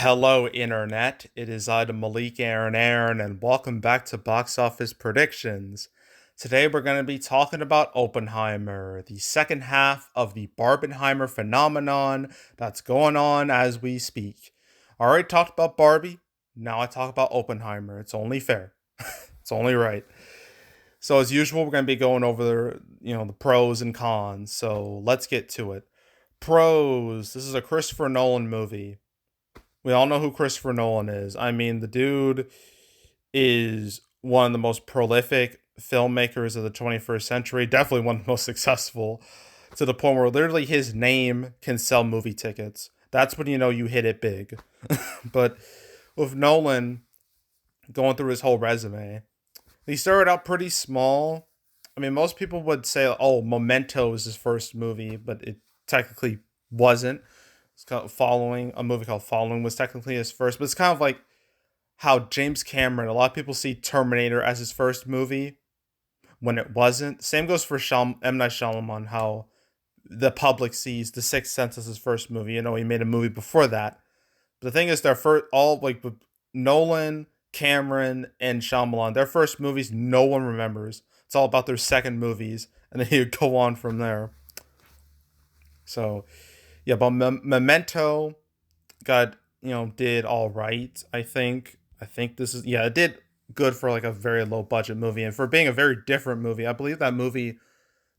Hello, Internet. It is I, the Malik Aaron, and welcome back to Box Office Predictions. Today, we're going to be talking about Oppenheimer, the second half of the Barbenheimer phenomenon that's going on as we speak. I already talked about Barbie. Now I talk about Oppenheimer. It's only fair. It's only right. So, as usual, we're going to be going over the pros and cons. So, let's get to it. Pros. This is a Christopher Nolan movie. We all know who Christopher Nolan is. I mean, the dude is one of the most prolific filmmakers of the 21st century, definitely one of the most successful, to the point where literally his name can sell movie tickets. That's when you know you hit it big. But with Nolan going through his whole resume, he started out pretty small. I mean, most people would say, oh, Memento is his first movie, but it technically wasn't. It's called Following. A movie called Following was technically his first, but it's kind of like how James Cameron, a lot of people see Terminator as his first movie when it wasn't. Same goes for M. Night Shyamalan, how the public sees The Sixth Sense as his first movie. You know, he made a movie before that. But the thing is, their first, all like with Nolan, Cameron, and Shyamalan, their first movies, no one remembers. It's all about their second movies, and then you go on from there. So, yeah, but Memento got did all right. I think this is, yeah, it did good for like a very low budget movie, and for being a very different movie. I believe that movie,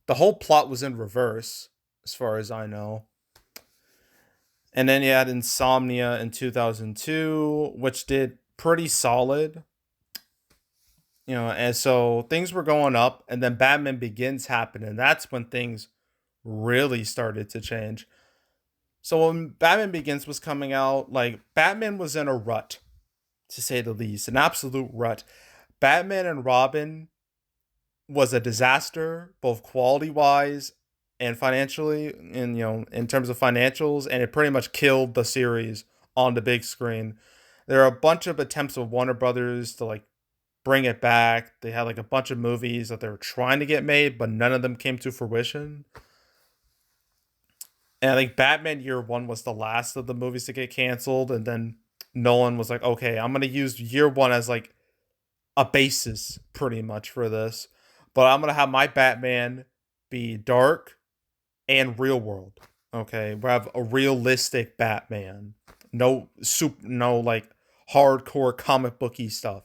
the whole plot was in reverse, as far as I know. And then you had Insomnia in 2002, which did pretty solid. And so things were going up, and then Batman Begins happened, and that's when things really started to change. So when Batman Begins was coming out, like Batman was in a rut, to say the least, an absolute rut. Batman and Robin was a disaster, both quality wise and financially, and in terms of financials, and it pretty much killed the series on the big screen. There are a bunch of attempts of Warner Brothers to like bring it back. They had like a bunch of movies that they were trying to get made, but none of them came to fruition. And I think Batman Year One was the last of the movies to get canceled, and then Nolan was like, "Okay, I'm gonna use Year One as like a basis, pretty much for this, but I'm gonna have my Batman be dark and real world. Okay, we have a realistic Batman, no like hardcore comic booky stuff,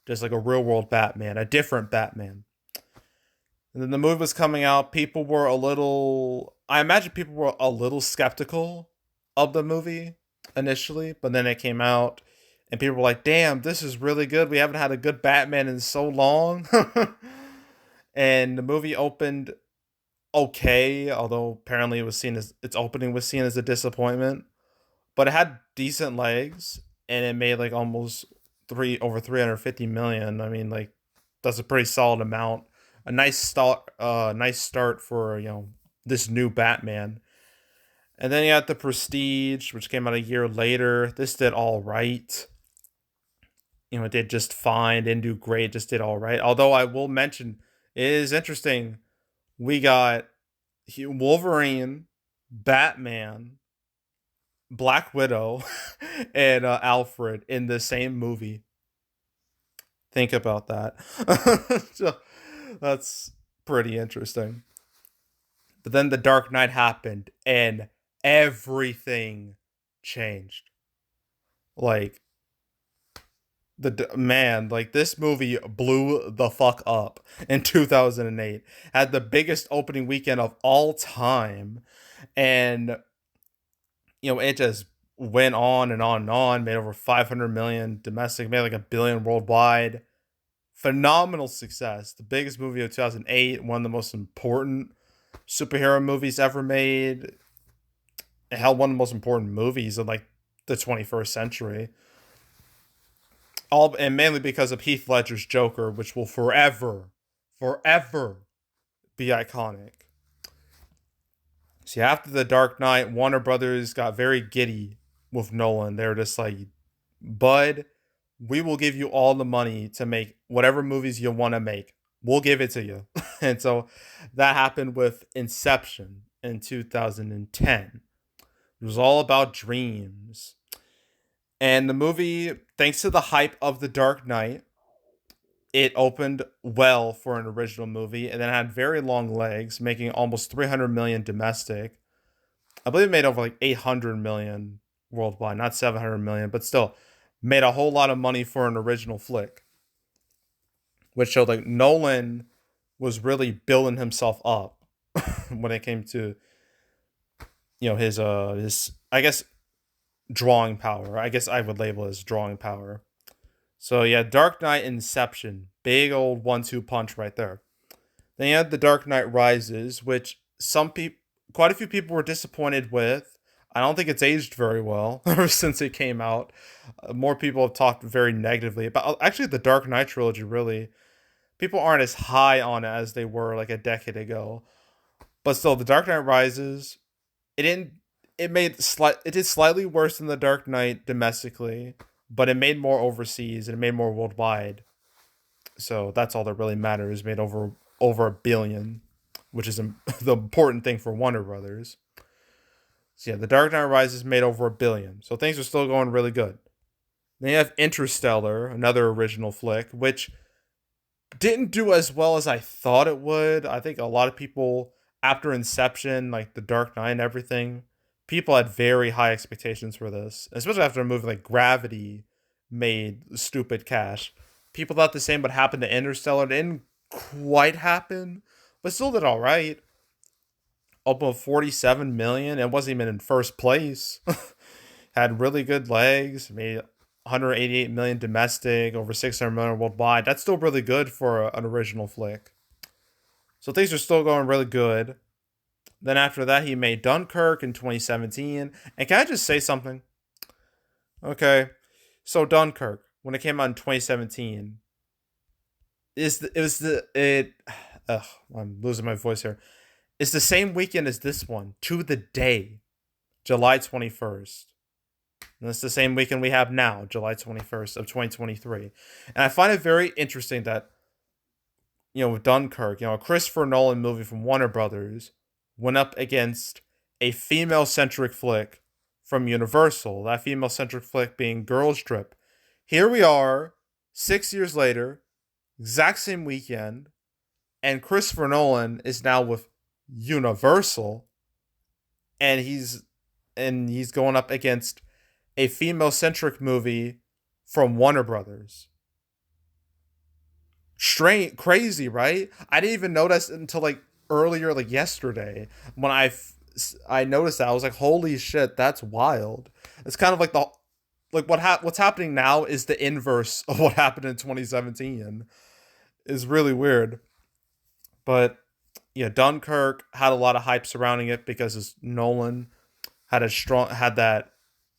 just like a real world Batman, a different Batman." And then the movie was coming out. People were a little, I imagine people were a little skeptical of the movie initially, but then it came out and people were like, damn, this is really good. We haven't had a good Batman in so long. And the movie opened okay, although apparently its opening was seen as a disappointment. But it had decent legs and it made like almost three over 350 million. I mean, like that's a pretty solid amount. A nice start for this new Batman. And then you had The Prestige, which came out a year later. This did all right. It did just fine. Didn't do great. Just did all right. Although I will mention, it is interesting. We got Wolverine, Batman, Black Widow, and Alfred in the same movie. Think about that. So, that's pretty interesting. But then the Dark Knight happened and everything changed. Like like this movie blew the fuck up in 2008. Had the biggest opening weekend of all time, and it just went on and on and on. Made over 500 million domestic, made like a billion worldwide. Phenomenal success. The biggest movie of 2008, one of the most important superhero movies ever made. It held one of the most important movies of like the 21st century. All and mainly because of Heath Ledger's Joker, which will forever be iconic. See, after The Dark Knight, Warner Brothers got very giddy with Nolan. They were just like, Bud, we will give you all the money to make whatever movies you want to make. We'll give it to you. And so that happened with Inception in 2010. It was all about dreams. And the movie, thanks to the hype of The Dark Knight, it opened well for an original movie and then had very long legs, making almost 300 million domestic. I believe it made over like 800 million worldwide, not 700 million, but still made a whole lot of money for an original flick, which showed like Nolan was really building himself up when it came to his I guess drawing power. I guess I would label it as drawing power. So yeah, Dark Knight, Inception, big old 1-2 punch right there. Then you had The Dark Knight Rises, which quite a few people were disappointed with. I don't think it's aged very well ever since it came out. More people have talked very negatively about. Actually, the Dark Knight trilogy, really, people aren't as high on it as they were like a decade ago. But still, The Dark Knight Rises, it didn't. It did slightly worse than The Dark Knight domestically, but it made more overseas and it made more worldwide. So that's all that really matters. It made over a billion, which is the important thing for Warner Brothers. So yeah, The Dark Knight Rises made over a billion. So things are still going really good. Then you have Interstellar, another original flick, which didn't do as well as I thought it would. I think a lot of people, after Inception, like The Dark Knight and everything, people had very high expectations for this, especially after a movie like Gravity made stupid cash. People thought the same would happen to Interstellar. It didn't quite happen, but still did all right. Up of 47 million. It wasn't even in first place. Had really good legs. Made 188 million domestic, over 600 million worldwide. That's still really good for an original flick. So things are still going really good. Then after that, he made Dunkirk in 2017. And can I just say something? Okay, so Dunkirk, when it came out in 2017, is the, it was the it. Ugh, I'm losing my voice here. It's the same weekend as this one, to the day, July 21st. And it's the same weekend we have now, July 21st of 2023. And I find it very interesting that, with Dunkirk, a Christopher Nolan movie from Warner Brothers went up against a female centric flick from Universal. That female centric flick being Girls Trip. Here we are, 6 years later, exact same weekend, and Christopher Nolan is now with Universal, and he's going up against a female centric movie from Warner Brothers. Strange, crazy, right? I didn't even notice until like earlier, like yesterday, when I noticed that. I was like, holy shit, that's wild. It's kind of like what's happening now is the inverse of what happened in 2017. Is really weird. But yeah, Dunkirk had a lot of hype surrounding it because it's Nolan had that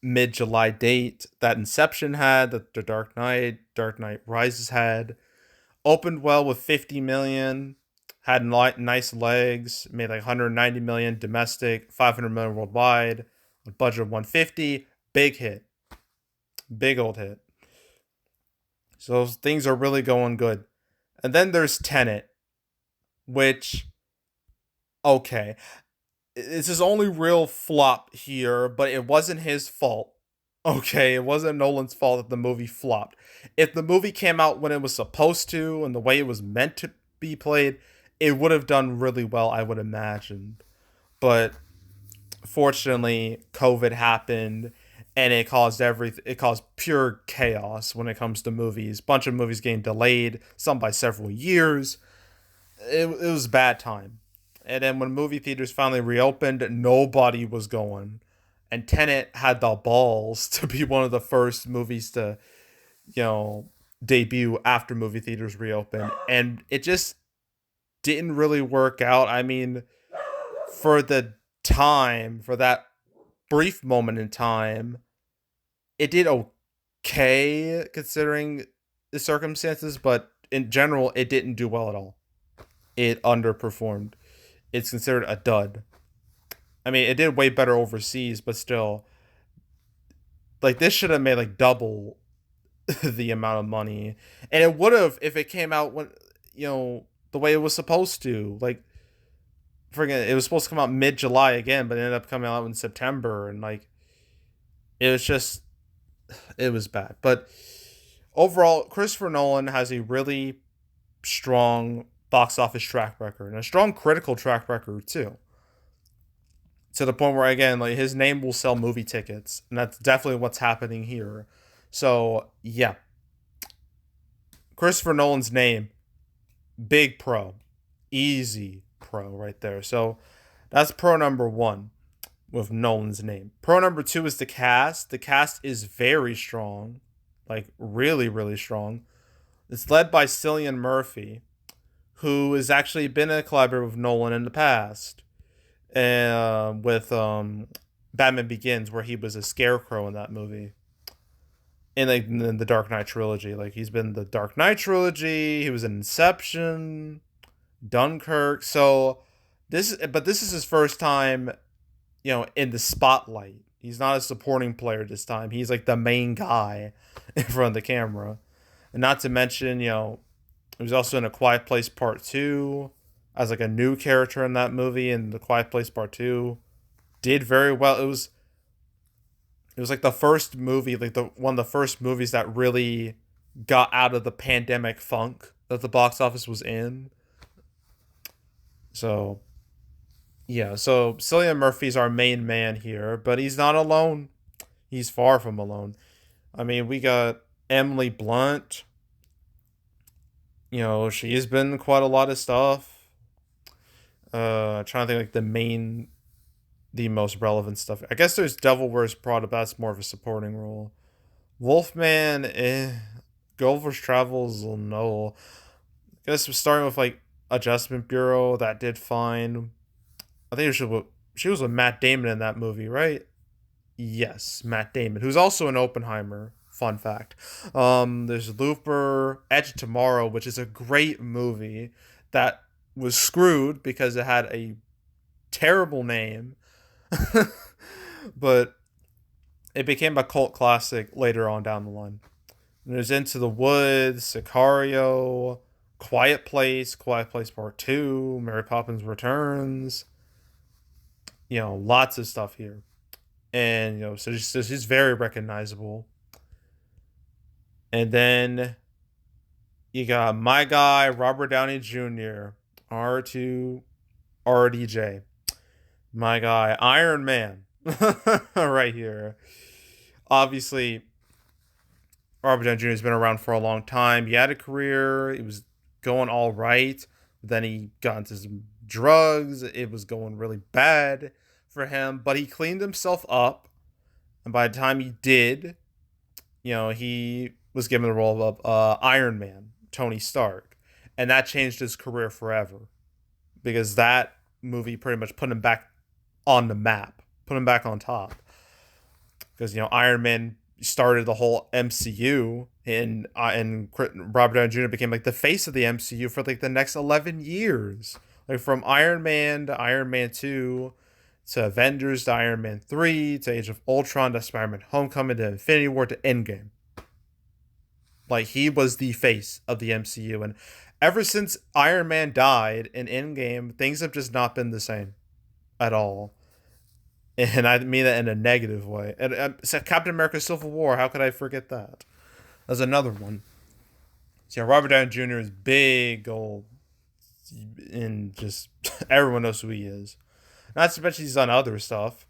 mid July date that Inception had, that the Dark Knight Rises had. Opened well with 50 million, had nice legs, made like 190 million domestic, 500 million worldwide, a budget of 150, big hit. Big old hit. So things are really going good. And then there's Tenet, which, okay, it's his only real flop here, but it wasn't his fault. Okay, it wasn't Nolan's fault that the movie flopped. If the movie came out when it was supposed to and the way it was meant to be played, it would have done really well, I would imagine. But fortunately, COVID happened and it caused pure chaos when it comes to movies. Bunch of movies getting delayed, some by several years. It was a bad time. And then when movie theaters finally reopened, nobody was going. And Tenet had the balls to be one of the first movies to, debut after movie theaters reopened. And it just didn't really work out. I mean, for that brief moment in time, it did okay considering the circumstances, but in general, it didn't do well at all. It underperformed. It's considered a dud. I mean, it did way better overseas, but still, like, this should have made like double the amount of money, and it would have if it came out when the way it was supposed to. Like, it was supposed to come out mid July again, but it ended up coming out in September, and like, it was just It was bad. But overall, Christopher Nolan has a really strong box office track record and a strong critical track record too. To the point where again, like his name will sell movie tickets, and that's definitely what's happening here. So yeah, Christopher Nolan's name, big pro, easy pro right there. So that's pro number one with Nolan's name. Pro number two is the cast. The cast is very strong, like really, really strong. It's led by Cillian Murphy, who has actually been a collaborator with Nolan in the past, with Batman Begins, where he was a scarecrow in that movie. In the Dark Knight trilogy, like he's been the Dark Knight trilogy. He was in Inception, Dunkirk. So this is his first time, in the spotlight. He's not a supporting player this time. He's like the main guy in front of the camera. And not to mention, he was also in A Quiet Place Part 2 as like a new character in that movie, and The Quiet Place Part 2 did very well. It was like the first movie, like the one of the first movies that really got out of the pandemic funk that the box office was in. So yeah, so Cillian Murphy's our main man here, but he's not alone. He's far from alone. I mean, we got Emily Blunt. She's been in quite a lot of stuff. Trying to think like the most relevant stuff. I guess there's Devil Wears Prada, but that's more of a supporting role. Wolfman, Gulliver's Travels, no. I guess we're starting with like Adjustment Bureau, that did fine. I think she was with Matt Damon in that movie, right? Yes, Matt Damon, who's also in Oppenheimer. Fun fact. There's Looper, Edge of Tomorrow, which is a great movie that was screwed because it had a terrible name, but it became a cult classic later on down the line. And there's Into the Woods, Sicario, Quiet Place Part 2, Mary Poppins Returns. Lots of stuff here. And, so she's very recognizable. And then you got my guy, Robert Downey Jr., R2, RDJ. My guy, Iron Man, right here. Obviously, Robert Downey Jr. has been around for a long time. He had a career. It was going all right. Then he got into some drugs. It was going really bad for him. But he cleaned himself up. And by the time he did, he was given the role of Iron Man, Tony Stark. And that changed his career forever. Because that movie pretty much put him back on the map, put him back on top. Because, Iron Man started the whole MCU, and Robert Downey Jr. became like the face of the MCU for like the next 11 years. Like from Iron Man to Iron Man 2 to Avengers to Iron Man 3 to Age of Ultron to Spider-Man Homecoming to Infinity War to Endgame. Like he was the face of the MCU, and ever since Iron Man died in Endgame, things have just not been the same at all. And I mean that in a negative way. And so Captain America Civil War, how could I forget that? That's another one. So yeah, Robert Downey Jr. is big old, and just everyone knows who he is. Not to mention he's done other stuff.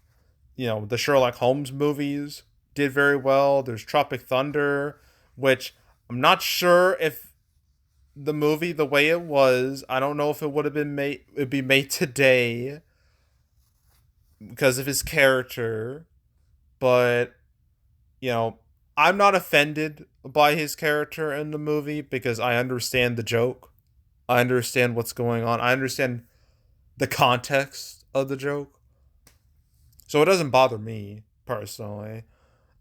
The Sherlock Holmes movies did very well. There's Tropic Thunder, which I'm not sure if the movie, the way it was, I don't know if it would have been made, it'd be made today because of his character. But, I'm not offended by his character in the movie because I understand the joke. I understand what's going on. I understand the context of the joke. So it doesn't bother me personally.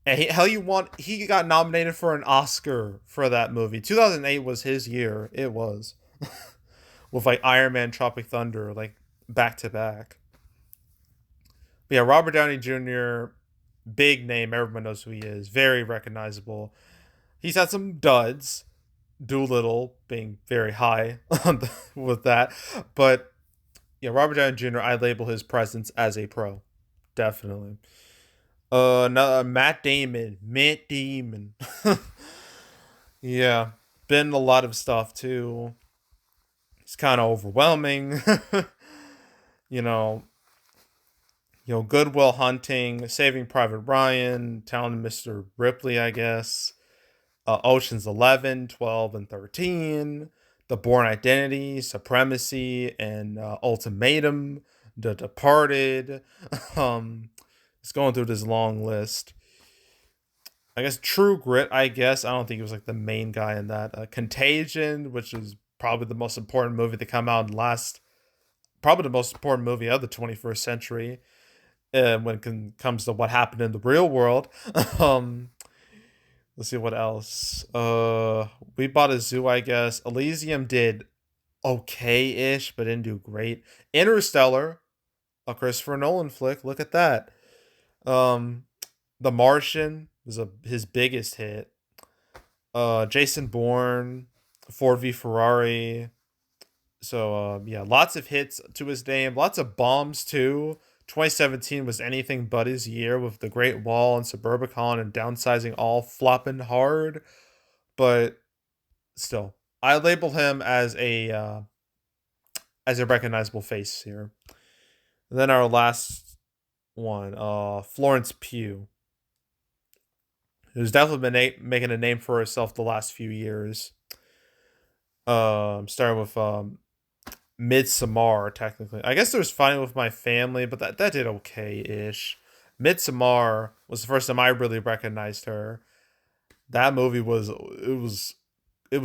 And he got nominated for an Oscar for that movie. 2008 was his year. It was. With like Iron Man, Tropic Thunder, like back to back. But yeah, Robert Downey Jr., big name. Everyone knows who he is. Very recognizable. He's had some duds. Doolittle being very high with that. But yeah, Robert Downey Jr., I label his presence as a pro. Definitely. No, Matt Damon. Yeah, been a lot of stuff too. It's kind of overwhelming. you know, Goodwill Hunting, Saving Private Ryan, Talented Mr. Ripley, I guess. Ocean's 11, 12, and 13. The Bourne Identity, Supremacy, and Ultimatum. The Departed. um, it's going through this long list. I guess True Grit. I guess I don't think he was like the main guy in that. Contagion, which is probably the most important movie to come out in last, probably the most important movie of the 21st century. When it comes to what happened in the real world. um, let's see what else. We Bought a Zoo. I guess Elysium did okay-ish, but didn't do great. Interstellar, a Christopher Nolan flick. Look at that. Um, The Martian was his biggest hit. Jason Bourne, Ford v Ferrari. So yeah, lots of hits to his name, lots of bombs too. 2017 was anything but his year with the Great Wall and Suburbicon and downsizing all flopping hard. But still, I label him as a recognizable face here. And then our last one, Florence Pugh, who's definitely been making a name for herself the last few years. Starting with Midsommar, technically. I guess there was Fighting with My Family, but that did okay-ish. Midsommar was the first time I really recognized her. That movie was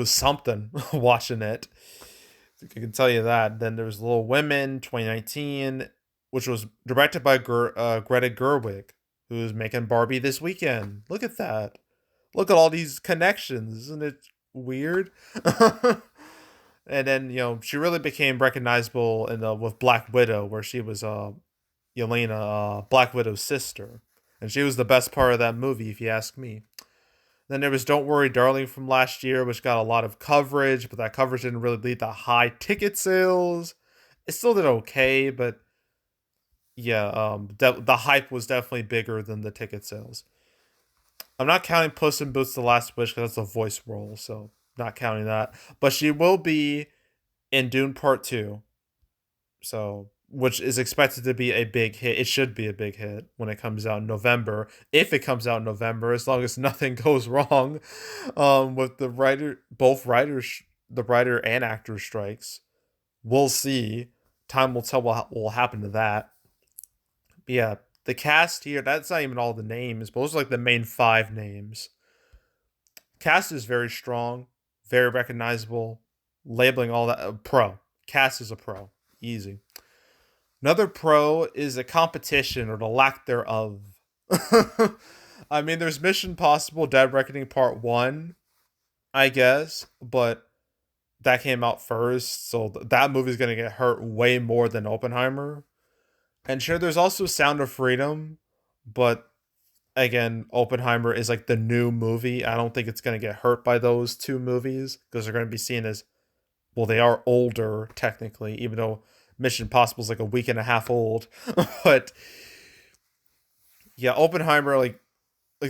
something watching it. I can tell you that. Then there was Little Women, 2019, which was directed by Greta Gerwig, who's making Barbie this weekend. Look at that. Look at all these connections. Isn't it weird? And then she really became recognizable in with Black Widow, where she was Yelena, Black Widow's sister, and she was the best part of that movie, if you ask me. Then there was Don't Worry, Darling from last year, which got a lot of coverage, but that coverage didn't really lead to high ticket sales. It still did okay, but yeah, the hype was definitely bigger than the ticket sales. I'm not counting Puss in Boots: The Last Wish because that's a voice role, so not counting that. But she will be in Dune Part 2, so which is expected to be a big hit. It should be a big hit when it comes out in November. If it comes out in November, as long as nothing goes wrong with the writer and actor strikes. We'll see. Time will tell what will happen to that. But yeah, the cast here, that's not even all the names, but those are like the main five names. Cast is very strong, very recognizable. Labeling all that pro. Cast is a pro. Easy. Another pro is a competition or the lack thereof. I mean, there's Mission Possible Dead Reckoning Part 1, I guess, but that came out first, so that movie's going to get hurt way more than Oppenheimer. And sure, there's also Sound of Freedom, but again, Oppenheimer is like the new movie. I don't think it's going to get hurt by those two movies because they're going to be seen as, well, they are older technically, even though Mission Impossible is like a week and a half old. But yeah, Oppenheimer, like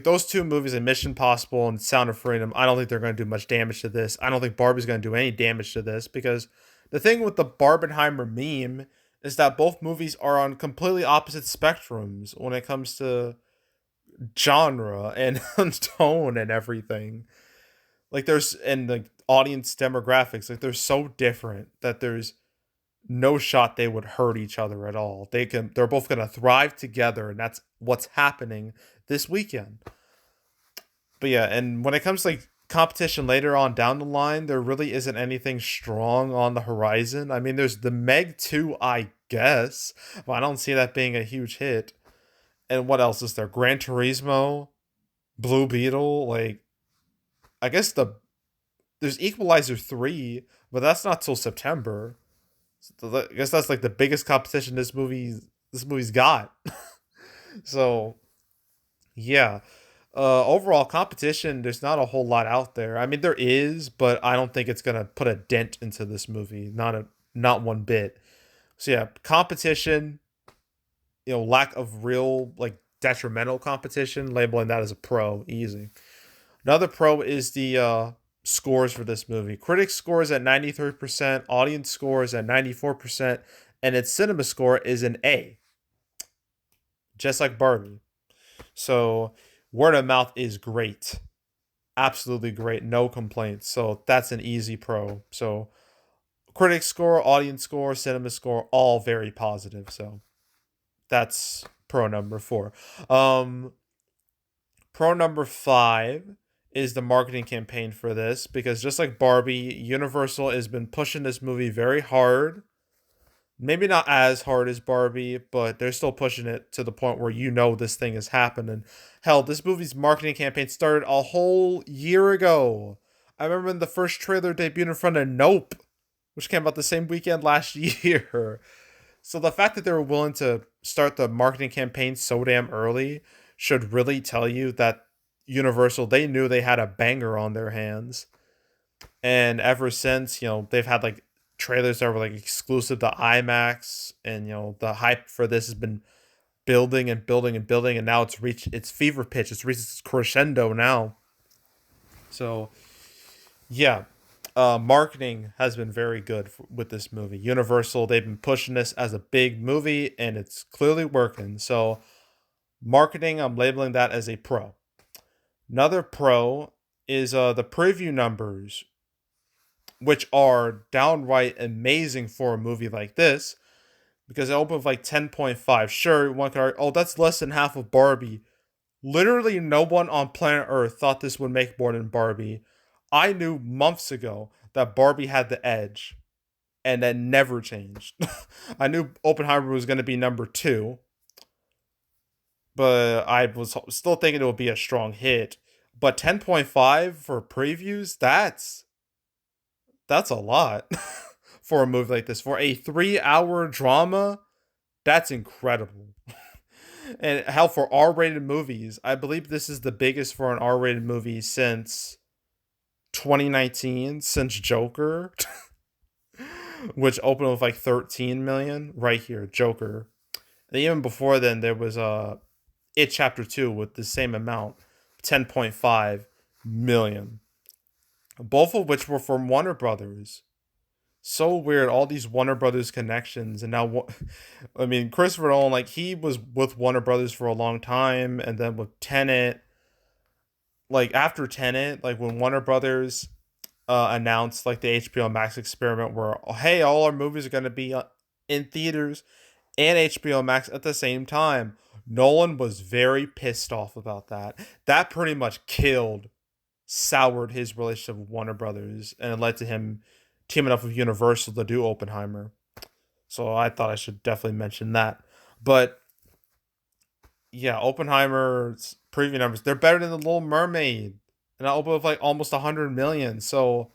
those two movies, and Mission Impossible and Sound of Freedom, I don't think they're going to do much damage to this. I don't think Barbie's going to do any damage to this because the thing with the Barbenheimer meme is that both movies are on completely opposite spectrums when it comes to genre and tone and everything. Like there's and like audience demographics, like they're so different that there's no shot they would hurt each other at all. They're both gonna thrive together, and that's what's happening this weekend. But yeah, and when it comes to like competition later on down the line, there really isn't anything strong on the horizon. I mean, there's the Meg 2, I guess, but I don't see that being a huge hit. And what else is there? Gran Turismo, Blue Beetle, like I guess there's Equalizer 3, but that's not till September. So I guess that's like the biggest competition this movie's got. So yeah, overall competition, there's not a whole lot out there. I mean, there is, but I don't think it's gonna put a dent into this movie. Not one bit. So yeah, competition. Lack of real like detrimental competition, labeling that as a pro, easy. Another pro is the scores for this movie. Critics scores at 93%, audience scores at 94%, and its cinema score is an A, just like Barbie. So word of mouth is great. Absolutely great. No complaints. So that's an easy pro. So critic score, audience score, cinema score, all very positive. So that's pro number 4. Um, Pro number 5 is the marketing campaign for this, because just like Barbie, Universal has been pushing this movie very hard. Maybe not as hard as Barbie, but they're still pushing it to the point where this thing is happening. Hell, this movie's marketing campaign started a whole year ago. I remember when the first trailer debuted in front of Nope, which came out the same weekend last year. So the fact that they were willing to start the marketing campaign so damn early should really tell you that Universal, they knew they had a banger on their hands. And ever since, they've had like trailers that were like exclusive to IMAX, and the hype for this has been building and building and building, and now it's reached its fever pitch. It's reached its crescendo now. So yeah, marketing has been very good with this movie. Universal, they've been pushing this as a big movie, and it's clearly working. So marketing, I'm labeling that as a pro. Another pro is the preview numbers, which are downright amazing for a movie like this, because it opened with like 10.5. Sure, one could argue, oh, that's less than half of Barbie. Literally, no one on planet Earth thought this would make more than Barbie. I knew months ago that Barbie had the edge, and that never changed. I knew Oppenheimer was going to be number 2, but I was still thinking it would be a strong hit. But 10.5 for previews, that's a lot for a movie like this. For a 3-hour drama, that's incredible. And hell, for R-rated movies, I believe this is the biggest for an R-rated movie since 2019, since Joker, which opened with like 13 million. Right here, Joker. And even before then, there was It Chapter 2 with the same amount, 10.5 million. Both of which were from Warner Brothers. So weird, all these Warner Brothers connections. And now, I mean, Christopher Nolan, like, he was with Warner Brothers for a long time, and then with Tenet, like, after Tenet, like, when Warner Brothers announced, like, the HBO Max experiment where, oh, hey, all our movies are going to be in theaters and HBO Max at the same time, Nolan was very pissed off about that. That pretty much soured his relationship with Warner Brothers, and it led to him teaming up with Universal to do Oppenheimer. So I thought I should definitely mention that. But yeah, Oppenheimer's preview numbers, they're better than The Little Mermaid. And I opened with like almost 100 million. So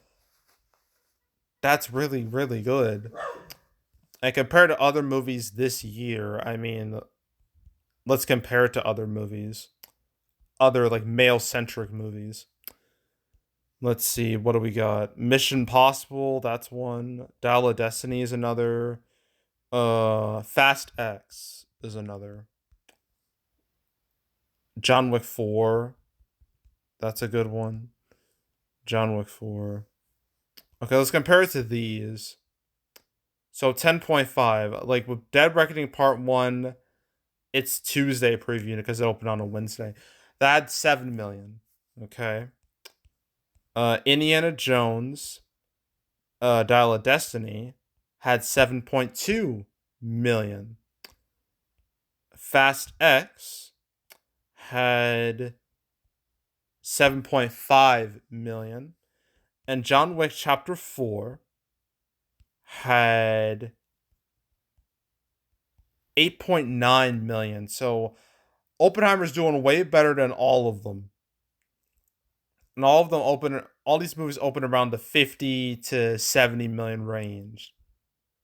that's really, really good. And compared to other movies this year, I mean, let's compare it to other movies. Other like male centric movies. Let's see, what do we got? Mission Possible, that's one. Dial of Destiny is another. Fast X is another. John Wick 4, that's a good one. John Wick 4. Okay, let's compare it to these. So 10.5, like with Dead Reckoning Part 1, it's Tuesday preview because it opened on a Wednesday. That had 7 million. Okay. Indiana Jones, Dial of Destiny, had 7.2 million. Fast X had 7.5 million. And John Wick Chapter 4 had 8.9 million. So Oppenheimer's doing way better than all of them. And all these movies open around the 50 to 70 million range.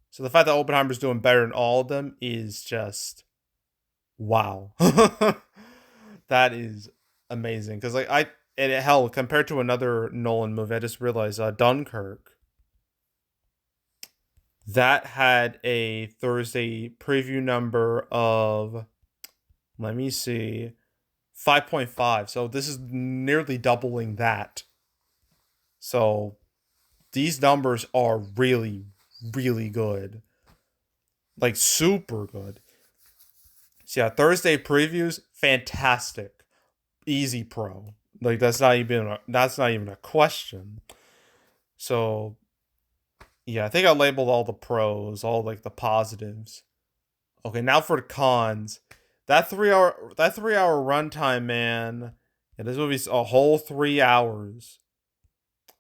So the fact that Oppenheimer's doing better than all of them is just wow. That is amazing. Because hell, compared to another Nolan movie, I just realized Dunkirk. That had a Thursday preview number of, Let me see. 5.5. So this is nearly doubling that. So these numbers are really, really good. Like super good. So yeah, Thursday previews, fantastic. Easy pro. Like that's not even a question. So yeah, I think I labeled all the pros, all like the positives. Okay, now for the cons. That 3 hour runtime, man. Yeah, this movie's a whole 3 hours.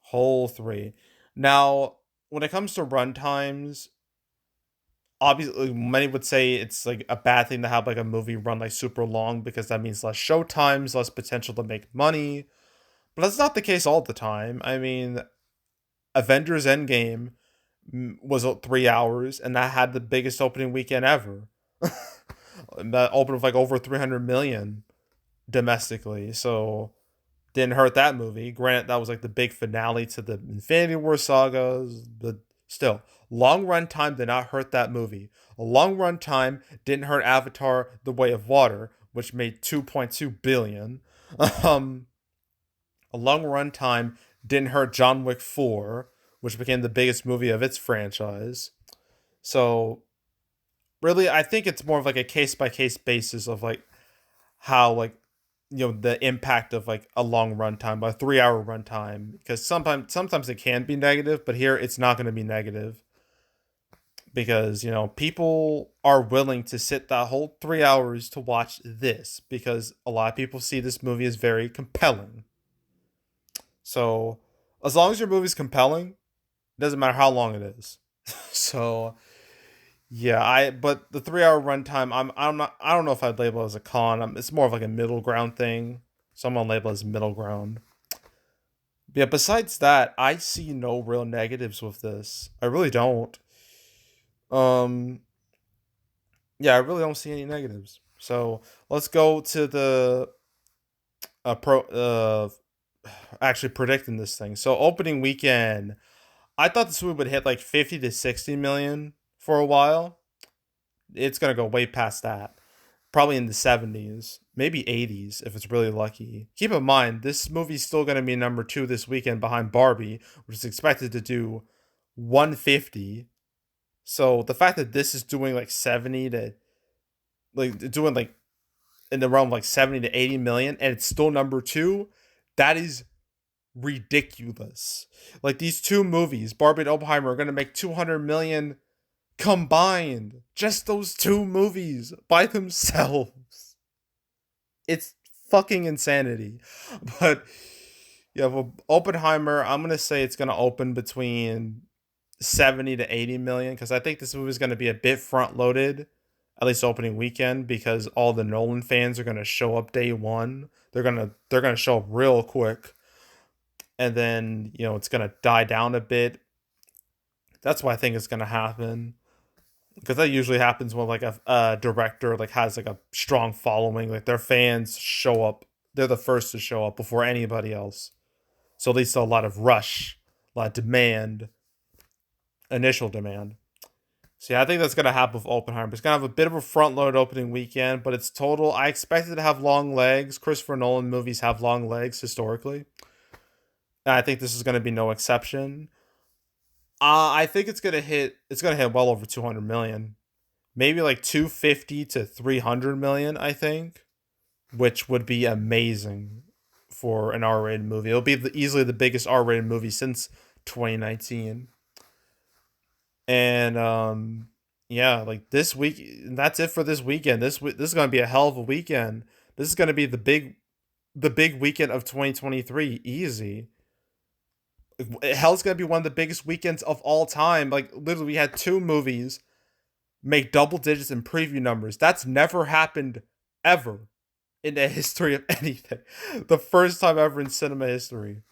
Whole three. Now, when it comes to runtimes, obviously many would say it's like a bad thing to have like a movie run like super long because that means less show times, less potential to make money. But that's not the case all the time. I mean, Avengers Endgame was 3 hours, and that had the biggest opening weekend ever. That opened with like over 300 million domestically, so didn't hurt that movie. Granted, that was like the big finale to the Infinity War sagas, but still, long run time did not hurt that movie. A long run time didn't hurt Avatar: The Way of Water, which made 2.2 billion. Um, a long run time didn't hurt John Wick 4, which became the biggest movie of its franchise. So really, I think it's more of like a case by case basis of like how like the impact of like a long runtime, a 3 hour runtime, because sometimes it can be negative, but here it's not going to be negative because people are willing to sit that whole 3 hours to watch this because a lot of people see this movie as very compelling. So as long as your movie's compelling, it doesn't matter how long it is. So yeah, but the 3 hour runtime, I don't know if I'd label it as a con. It's more of like a middle ground thing. So I'm gonna label it as middle ground. Yeah, besides that, I see no real negatives with this. I really don't. Um, yeah, I really don't see any negatives. So let's go to the pro actually predicting this thing. So opening weekend, I thought this movie would hit like 50 to 60 million for a while. It's gonna go way past that. Probably in the 70s, maybe 80s if it's really lucky. Keep in mind, this movie's still going to be number 2 this weekend behind Barbie, which is expected to do 150. So the fact that this is doing like 70 to like doing like in the realm of like 70 to 80 million and it's still number 2, that is ridiculous. Like these two movies, Barbie and Oppenheimer, are going to make 200 million combined. Just those two movies by themselves. It's fucking insanity. But yeah, well, Oppenheimer, I'm gonna say it's gonna open between 70 to 80 million because I think this movie is gonna be a bit front loaded, at least opening weekend, because all the Nolan fans are gonna show up day one. They're gonna show up real quick, and then it's gonna die down a bit. That's what I think is gonna happen. Because that usually happens when like a director like has like a strong following, like their fans show up, they're the first to show up before anybody else, so at least a lot of rush, a lot of demand, initial demand. So yeah, I think that's gonna happen with Oppenheimer. It's gonna have a bit of a front load opening weekend, but it's total, I expect it to have long legs. Christopher Nolan movies have long legs historically, and I think this is gonna be no exception. I think it's gonna hit well over 200 million, maybe like 250 to 300 million, I think, which would be amazing for an R-rated movie. It'll be easily the biggest R-rated movie since 2019. And yeah, like this week, that's it for this weekend. This is going to be a hell of a weekend. This is going to be the big weekend of 2023, easy. Hell's going to be one of the biggest weekends of all time. Like literally we had two movies make double digits in preview numbers. That's never happened ever in the history of anything. The first time ever in cinema history.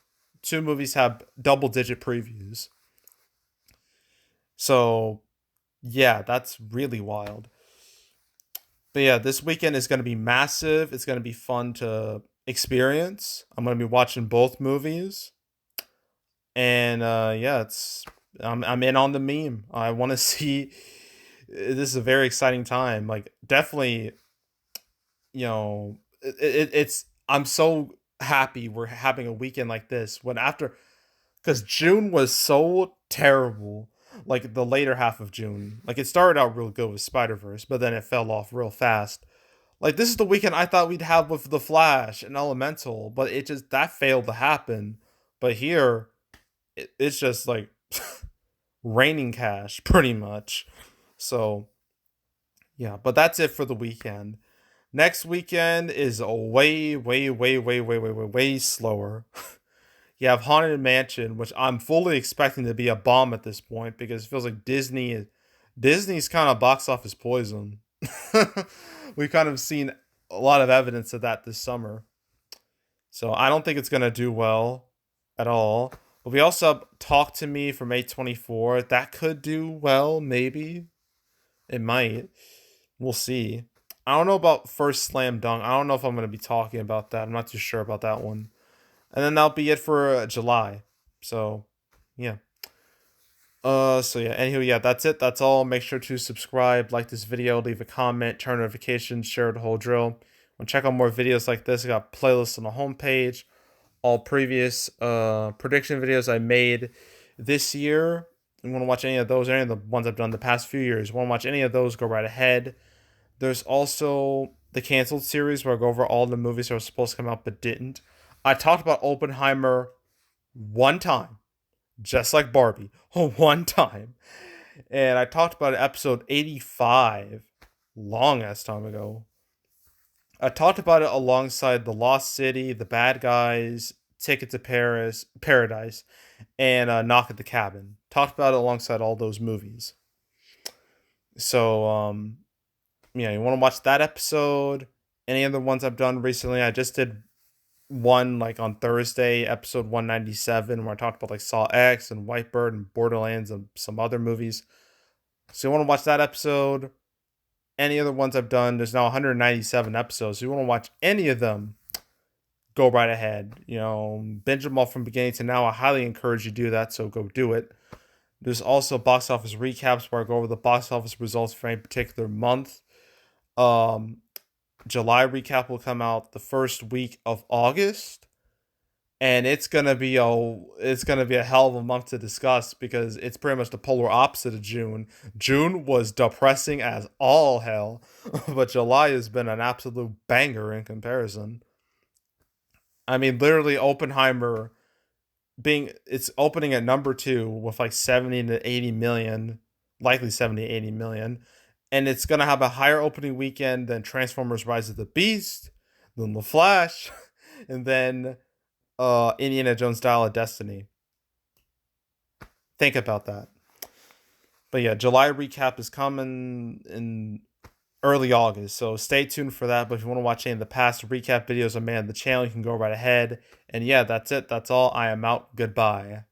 Two movies have double digit previews. So, yeah, that's really wild. But yeah, this weekend is going to be massive. It's going to be fun to experience. I'm going to be watching both movies. And yeah, I'm in on the meme. I want to see, this is a very exciting time. Like definitely it's I'm so happy we're having a weekend like this when after because June was so terrible. Like the later half of June, like it started out real good with Spider Verse, but then it fell off real fast. Like this is the weekend I thought we'd have with the Flash and Elemental, but it just that failed to happen. But here, it's just like raining cash, pretty much. So yeah, but that's it for the weekend. Next weekend is a way slower. You have Haunted Mansion, which I'm fully expecting to be a bomb at this point because it feels like Disney's kind of box office poison. We've kind of seen a lot of evidence of that this summer. So I don't think it's gonna do well at all. But we also have Talk to Me from A24. That could do well, maybe. It might. We'll see. I don't know about First Slam Dunk. I don't know if I'm gonna be talking about that. I'm not too sure about that one. And then that'll be it for July. So yeah. So yeah, anywho, yeah, that's it. That's all. Make sure to subscribe, like this video, leave a comment, turn notifications, share the whole drill. Want to check out more videos like this? I got playlists on the homepage. All previous prediction videos I made this year. You want to watch any of those, any of the ones I've done the past few years? Want to watch any of those? Go right ahead. There's also the canceled series where I go over all the movies that were supposed to come out but didn't. I talked about Oppenheimer one time, just like Barbie, one time. And I talked about it episode 85, long ass time ago. I talked about it alongside The Lost City, The Bad Guys, Ticket to Paradise, and Knock at the Cabin. Talked about it alongside all those movies. So, yeah, you want to watch that episode? Any of the ones I've done recently? I just did one like on Thursday, episode 197, where I talked about like Saw X and Whitebird and Borderlands and some other movies. So you want to watch that episode? Any other ones I've done? There's now 197 episodes. So you want to watch any of them? Go right ahead. Binge them all from beginning to now. I highly encourage you to do that. So go do it. There's also box office recaps where I go over the box office results for any particular month. Um, July recap will come out the first week of August, and it's gonna be a hell of a month to discuss because it's pretty much the polar opposite of June. June was depressing as all hell, but July has been an absolute banger in comparison. I mean, literally, Oppenheimer it's opening at number two with like 70 to 80 million, likely 70 80 million, and it's gonna have a higher opening weekend than Transformers: Rise of the Beast, than The Flash, and then Indiana Jones Dial of Destiny. Think about that. But yeah, July recap is coming in early August, so stay tuned for that. But if you want to watch any of the past recap videos I made on the channel, you can go right ahead. And yeah, that's it. That's all. I am out. Goodbye.